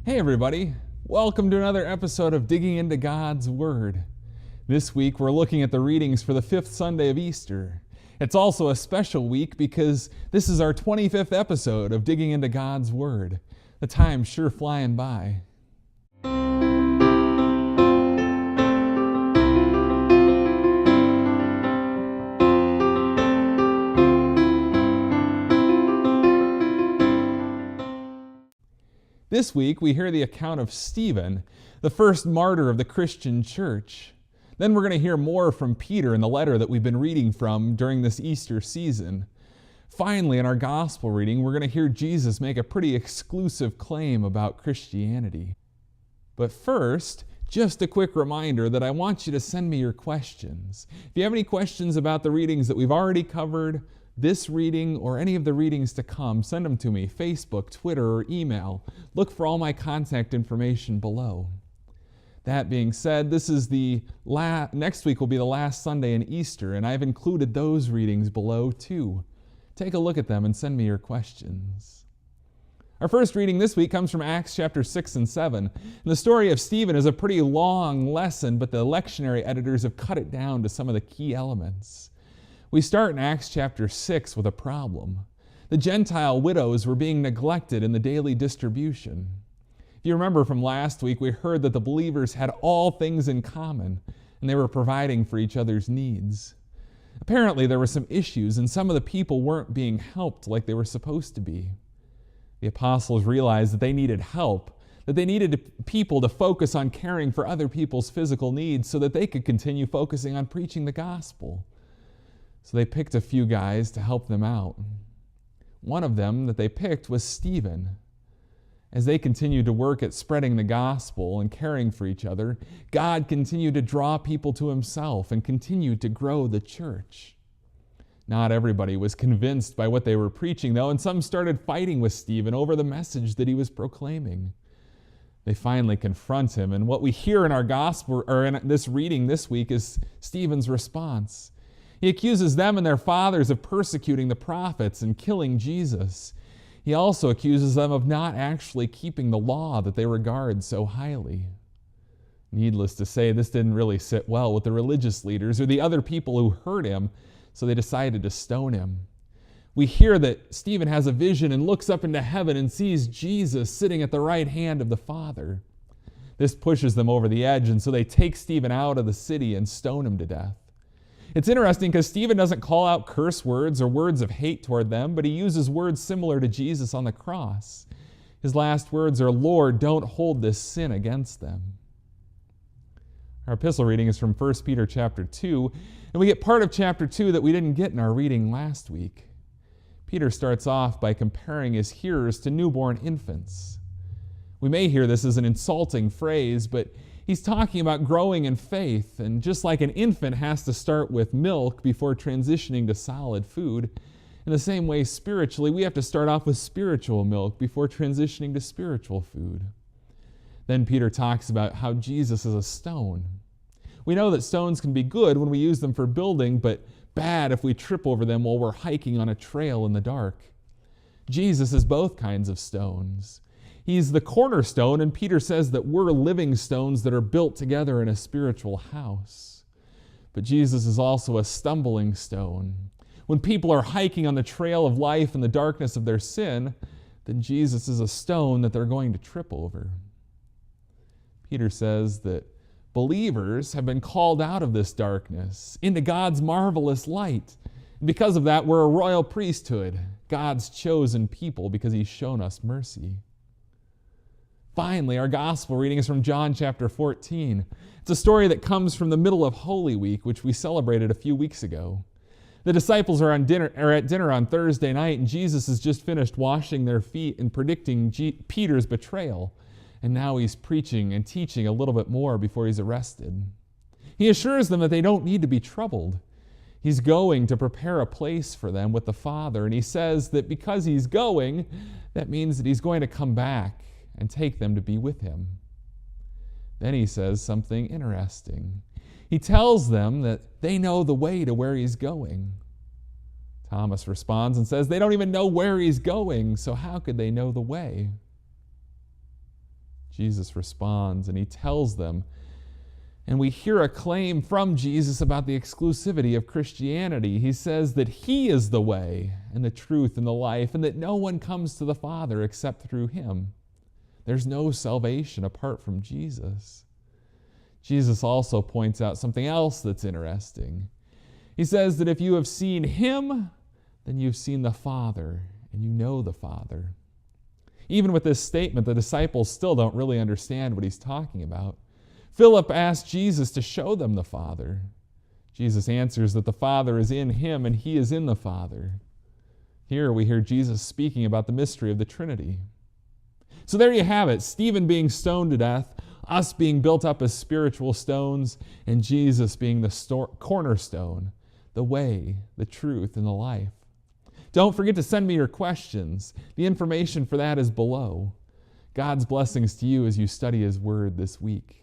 Hey everybody, welcome to another episode of Digging into God's Word. This week we're looking at the readings for the fifth Sunday of Easter. It's also a special week because this is our 25th episode of Digging into God's Word. The time's sure flying by. This week, we hear the account of Stephen, the first martyr of the Christian church. Then we're going to hear more from Peter in the letter that we've been reading from during this Easter season. Finally, in our gospel reading, we're going to hear Jesus make a pretty exclusive claim about Christianity. But first, just a quick reminder that I want you to send me your questions. If you have any questions about the readings that we've already covered, this reading, or any of the readings to come, send them to me, Facebook, Twitter, or email. Look for all my contact information below. That being said, this is next week will be the last Sunday in Easter, and I've included those readings below too. Take a look at them and send me your questions. Our first reading this week comes from Acts chapter 6 and 7. And the story of Stephen is a pretty long lesson, but the lectionary editors have cut it down to some of the key elements. We start in Acts chapter 6 with a problem. The Gentile widows were being neglected in the daily distribution. If you remember from last week, we heard that the believers had all things in common, and they were providing for each other's needs. Apparently, there were some issues, and some of the people weren't being helped like they were supposed to be. The apostles realized that they needed help, that they needed people to focus on caring for other people's physical needs so that they could continue focusing on preaching the gospel. So they picked a few guys to help them out. One of them that they picked was Stephen. As they continued to work at spreading the gospel and caring for each other, God continued to draw people to Himself and continued to grow the church. Not everybody was convinced by what they were preaching, though, and some started fighting with Stephen over the message that he was proclaiming. They finally confront him, and what we hear in our gospel, or in this reading this week, is Stephen's response. He accuses them and their fathers of persecuting the prophets and killing Jesus. He also accuses them of not actually keeping the law that they regard so highly. Needless to say, this didn't really sit well with the religious leaders or the other people who heard him, so they decided to stone him. We hear that Stephen has a vision and looks up into heaven and sees Jesus sitting at the right hand of the Father. This pushes them over the edge, and so they take Stephen out of the city and stone him to death. It's interesting because Stephen doesn't call out curse words or words of hate toward them, but he uses words similar to Jesus on the cross. His last words are, "Lord, don't hold this sin against them." Our epistle reading is from 1 Peter chapter 2, and we get part of chapter 2 that we didn't get in our reading last week. Peter starts off by comparing his hearers to newborn infants. We may hear this as an insulting phrase, but he's talking about growing in faith, and just like an infant has to start with milk before transitioning to solid food, in the same way spiritually, we have to start off with spiritual milk before transitioning to spiritual food. Then Peter talks about how Jesus is a stone. We know that stones can be good when we use them for building, but bad if we trip over them while we're hiking on a trail in the dark. Jesus is both kinds of stones. He's the cornerstone, and Peter says that we're living stones that are built together in a spiritual house. But Jesus is also a stumbling stone. When people are hiking on the trail of life in the darkness of their sin, then Jesus is a stone that they're going to trip over. Peter says that believers have been called out of this darkness into God's marvelous light. And because of that, we're a royal priesthood, God's chosen people, because He's shown us mercy. Finally, our gospel reading is from John chapter 14. It's a story that comes from the middle of Holy Week, which we celebrated a few weeks ago. The disciples are at dinner on Thursday night, and Jesus has just finished washing their feet and predicting Peter's betrayal. And now He's preaching and teaching a little bit more before He's arrested. He assures them that they don't need to be troubled. He's going to prepare a place for them with the Father, and He says that because He's going, that means that He's going to come back and take them to be with Him. Then He says something interesting. He tells them that they know the way to where He's going. Thomas responds and says they don't even know where He's going, so how could they know the way? Jesus responds and he tells them, and we hear a claim from Jesus about the exclusivity of Christianity. He says that he is the way and the truth and the life, and that no one comes to the Father except through him. There's no salvation apart from Jesus. Jesus also points out something else that's interesting. He says that if you have seen him, then you've seen the Father, and you know the Father. Even with this statement, the disciples still don't really understand what he's talking about. Philip asked Jesus to show them the Father. Jesus answers that the Father is in him and he is in the Father. Here we hear Jesus speaking about the mystery of the Trinity. So there you have it, Stephen being stoned to death, us being built up as spiritual stones, and Jesus being the cornerstone, the way, the truth, and the life. Don't forget to send me your questions. The information for that is below. God's blessings to you as you study his word this week.